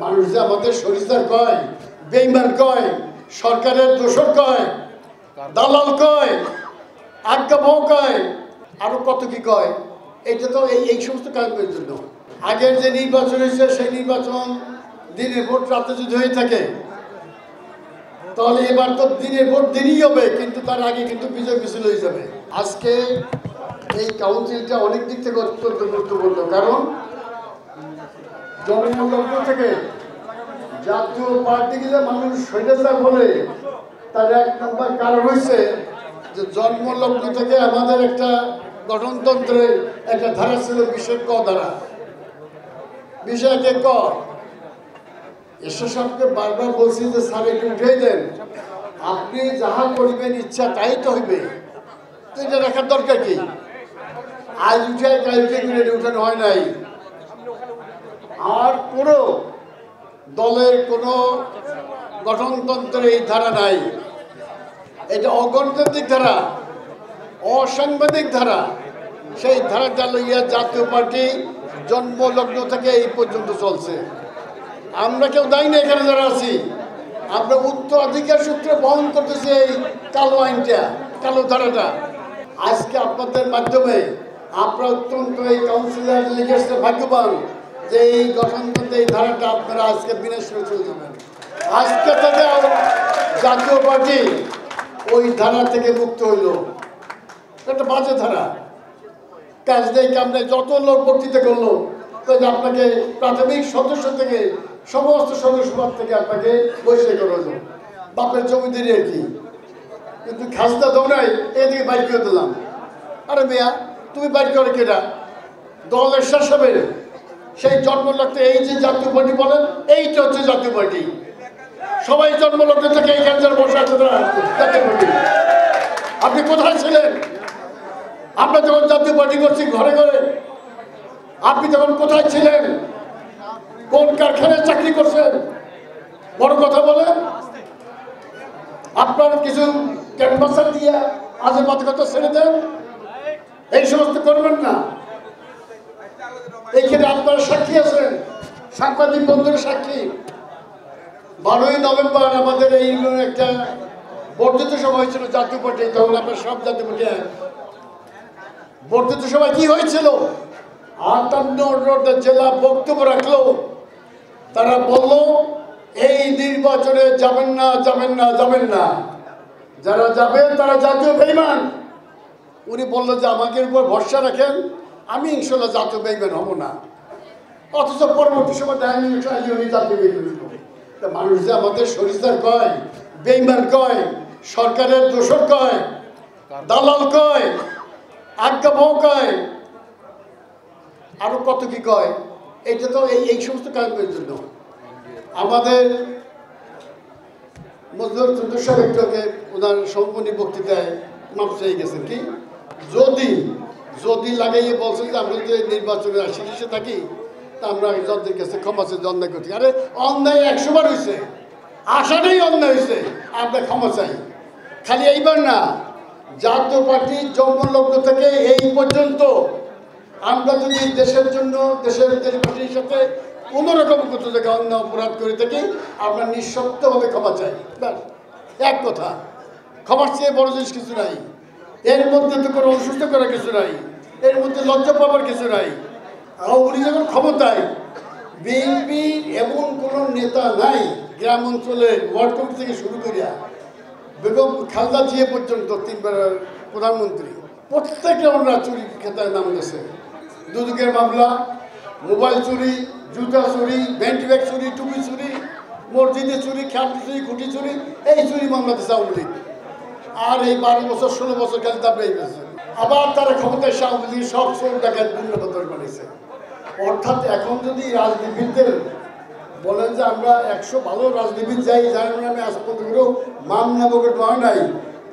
মানুষ যে আমাদের সরিষার কয়, বেঈমান কয়, সরকারের দোষর কয়, দালাল কয়, আজ্ঞাবহ কয়, আরো কত কি কয়। এটা তো এই সমস্ত কারণের জন্য। আগের যে নির্বাচন হয়েছে সেই নির্বাচন দিনে ভোট রাতে যদি হয়ে থাকে তাহলে এবার তো দিনের ভোট দিনই হবে, কিন্তু তার আগে কিন্তু বিজয় মিছিল হয়ে যাবে। আজকে এই কাউন্সিলটা অনেক দিক থেকে অত্যন্ত গুরুত্বপূর্ণ, কারণ জনমত থেকে জাতীয় পার্টিকে যে মানুষ স্বৈরাচার বলে তার এক নম্বর কারণ হয়েছে যে জন্মলগ্ন থেকে আমাদের একটা গঠনতন্ত্রের একটা ধারা ছিল, বিশেষ ক ধারা। বিষয়কে ক এসবকে বারবার বলছি যে স্যার একটু উঠে দেন, আপনি যাহা করিবেন ইচ্ছা তাই তো হইবে, তো এটা রাখার দরকার কি? আজ উঠে কাল উঠে এটা উঠানো হয় নাই। আর পুরো দলের কোনো গঠনতন্ত্রের এই ধারা নাই, এটা অগণতান্ত্রিক ধারা, অসাংবিধানিক ধারা। সেই ধারাটা লইয়া জাতীয় পার্টি জন্মলগ্ন থেকে এই পর্যন্ত চলছে। আমরা কেউ দায়ী না, এখানে যারা আছি আমরা উত্তরাধিকার সূত্রে বহন করতেছি এই কালো আইনটা, কালো ধারাটা। আজকে আপনাদের মাধ্যমে আপনারা অত্যন্ত এই কাউন্সিলর লিগের ভাগ্যবান যে এই গঠনতন্ত্রের এই ধারাটা আপনারা আজকে বিনাশ করে চলে যাবেন। আজকে থেকে জাতীয় পার্টি ওই ধারা থেকে মুক্ত হইল। একটা বাজে ধারা, কাজ নেই কাম নেই, যত লোক বক্তৃতা করলো আপনাকে প্রাথমিক সদস্য থেকে সমস্ত সদস্যপদ থেকে আপনাকে বহিষ্কার করা হলো, বাপের জমিদারি আর কি। কিন্তু খাজনা দাও নাই, এদিকে বাইর করে দিলাম। আরে মেয়া, তুমি বাইর করে কেটা? দলের শাসকের সেই জন্মলগ্নে এই যে জাতীয় পার্টি বলেন, এইটা হচ্ছে জাতীয় পার্টি। সবাই জন্মলগ্ন থেকে এইখানে যারা বসে আছে তারা জাতীয় পার্টি। আপনি কোথায় ছিলেন? আমরা যখন জাতীয় পার্টি করছি ঘরে ঘরে, আপনি তখন কোথায় ছিলেন? কোন কারখানায় চাকরি করছেন? বড় কথা বলেন। আপনার কিছু ক্যানভাসার দিয়ে আজ মাদকতা ছেড়ে দেন, এই সমস্ত করবেন না। এইখানে আপনারা সাক্ষী আছেন, সাংবাদিক বন্ধুরা সাক্ষী। 12ই নভেম্বর আমাদের এই একটা বর্ধিত সভা হয়েছিল জাতীয় পার্টি, তখন আপনার সব জাতীয় পার্টি বর্ধিত সভা কি হয়েছিল? 58টা জেলা বক্তব্য রাখলো। তারা বলল এই নির্বাচনে যাবেন না, যাবেন না, যাবেন না, যারা যাবেন তারা জাতীয় বেঈমান। উনি বললো যে আমাকে উপর ভরসা রাখেন, আমি ইনশাল্লাহ জাতীয় বেঈমান হব না। অথচ পরবর্তী সময় উনি জাতীয় বেঈমান। মানুষ যে আমাদের সরিষার কয়, বেঈমান কয়, সরকারের দোষর কয়, দালাল কয়, আজ্ঞাবহ কয়, আরো কত কি কয়। এটা তো এই সমস্ত কারণের জন্য। আমাদের মজদুর চন্দ্র একটুকে ওনার সম্পূর্ণ বক্তৃতায় মাপ চেয়ে গেছেন কি, যদি যদি লাগাইয়ে বলছেন যে আমরা যদি নির্বাচনে শীর্ষে থাকি তা আমরা জনদের কাছে ক্ষমা চাই, অন্যায় করছি। আরে অন্যায় 100 বার হয়েছে, আশাটাই অন্যায় হয়েছে, আমরা ক্ষমা চাই। খালি এইবার না, জাতীয় পার্টির জন্মলগ্ন থেকে এই পর্যন্ত আমরা যদি দেশের জন্য, দেশের পার্টির সাথে কোনোরকম কোথাও জায়গায় অন্য অপরাধ করে থাকি, আমরা নিঃশব্দভাবে ক্ষমা চাই। ব্যাস, এক কথা। ক্ষমার চেয়ে বড় জিনিস কিছু নাই। এর মধ্যে তো কোনো অসুস্থ করার কিছু নাই, এর মধ্যে লজ্জা পাবার কিছু নাই। উনি যখন ক্ষমতায়, বিএনপি এমন কোনো নেতা নাই গ্রাম অঞ্চলে ওয়ার্ড কমিটি থেকে শুরু করিয়া বেগম খালেদা জিয়া পর্যন্ত 3বার প্রধানমন্ত্রী, প্রত্যেকে ওনারা চুরি খেতায় নাম গেছে। দুদকের মামলা, মোবাইল চুরি, জুতা চুরি, ব্যান্ড ব্যাগ চুরি, টুপি চুরি, মসজিদে চুরি, খ্যাপ চুরি, খুঁটি চুরি, এই চুরি মামলা দিচ্ছে আওয়ামী লীগ। আর এই 12 বছর 16 বছর খালি দাবড়াই গেছে। আবার তারা ক্ষমতায় আওয়ামী লীগ সব চোর ডাকাত গুন্ডাবদর বানিয়েছে। অর্থাৎ এখন যদি রাজনীতিবিদদের বলেন যে আমরা 100 ভালো রাজনীতিবিদ যাই, যার নামে আজ পর্যন্ত মামলা বগট হয় নাই,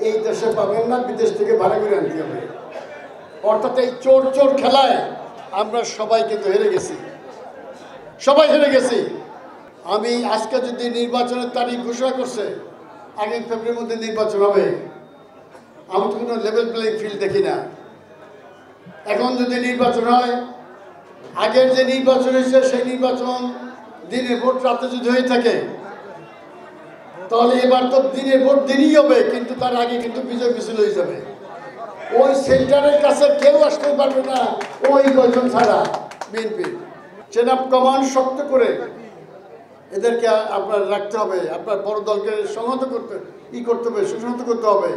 এই দেশে পাবেন না, বিদেশ থেকে ভাড়া করে আনতে হবে। অর্থাৎ এই চোর চোর খেলায় আমরা সবাই কিন্তু হেরে গেছি, সবাই হেরে গেছি। আমি আজকে যদি নির্বাচনের তারিখ ঘোষণা করছে, আগামী ফেব্রুয়ারির মধ্যে নির্বাচন হবে, আমি তো কোনো লেভেল প্লেইং ফিল্ড দেখি না। এখন যদি নির্বাচন হয়, আগের যে নির্বাচন হয়েছে সেই নির্বাচন দিনের ভোট রাতে যদি হয়ে থাকে, তাহলে এবার তো দিনের ভোট দেরি হবে, কিন্তু তার আগে কিন্তু বিজয় মিছিল হয়ে যাবে। ওই সেন্টারের কাছে কেউ আসতে পারবে না ওই কয়জন ছাড়া। বিএনপি চেন অফ কমান্ড শক্ত করে এদেরকে আপনার রাখতে হবে, আপনার বড় দলকে সংহত করতে করতে হবে, সুসংহত করতে হবে,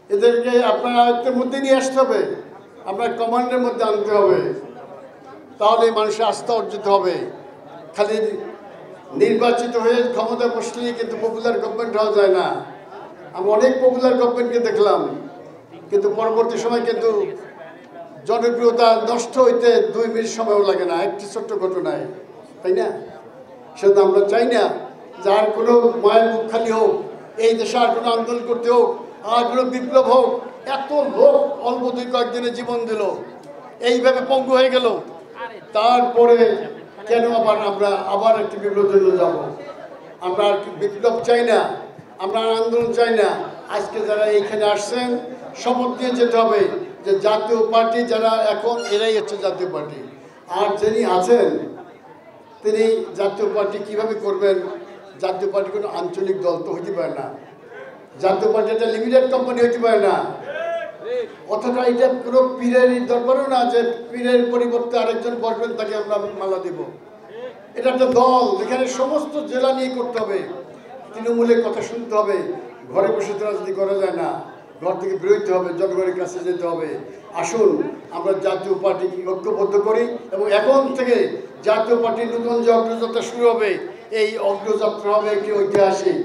এদেরকে আপনার আয়ত্তের মধ্যে নিয়ে আসতে হবে, আপনার কমান্ডের মধ্যে আনতে হবে, তাহলে মানুষের আস্থা অর্জিত হবে। খালি নির্বাচিত হয়ে ক্ষমতায় বসলেই কিন্তু পপুলার গভর্নমেন্ট হওয়া যায় না। আমি অনেক পপুলার গভর্নমেন্টকে দেখলাম, কিন্তু পরবর্তী সময় কিন্তু জনপ্রিয়তা নষ্ট হইতে 2 মিনিট সময়ও লাগে না, একটি ছোট্ট ঘটনায়, তাই না? সেটা আমরা চাই না যার কোনো মায়ের মুখ খালি হোক, এই দেশে আর কোনো আন্দোলন করতে হোক, আর কোনো বিপ্লব হোক। এত লোক অল্প 2-1 জীবন দিল, এইভাবে পঙ্গু হয়ে গেল, তারপরে কেন আমরা আবার একটি বিপ্লবের জন্য যাব? আমরা আর বিপ্লব চাই না, আমরা আন্দোলন চাই না। আজকে যারা এইখানে আসছেন শপথ নিয়ে যেতে হবে যে জাতীয় পার্টি যারা এখন, এরাই হচ্ছে জাতীয় পার্টি। আর যিনি আছেন তিনি জাতীয় পার্টি কিভাবে করবেন? জাতীয় পার্টি কোনো আঞ্চলিক দল তো হইতে পারে না, জাতীয় পার্টি একটা লিমিটেড কোম্পানি হইতে পারে না, অথবা এটা কোনো পীরের দরবারও না যে পীরের পরিবর্তে আরেকজন বসবেন তাকে আমরা মালা দেব। এটা একটা দল, এখানে সমস্ত জেলা নিয়ে করতে হবে, তৃণমূলের কথা শুনতে হবে। ঘরে বসে তো রাজনীতি করা যায় না, ঘর থেকে বেরোতে হবে, জনগণের কাছে যেতে হবে। আসুন আমরা জাতীয় পার্টিকে ঐক্যবদ্ধ করি, এবং এখন থেকে জাতীয় পার্টির নতুন যে অগ্রযাত্রা শুরু হবে, এই অগ্রযাত্রা হবে একটি ঐতিহাসিক।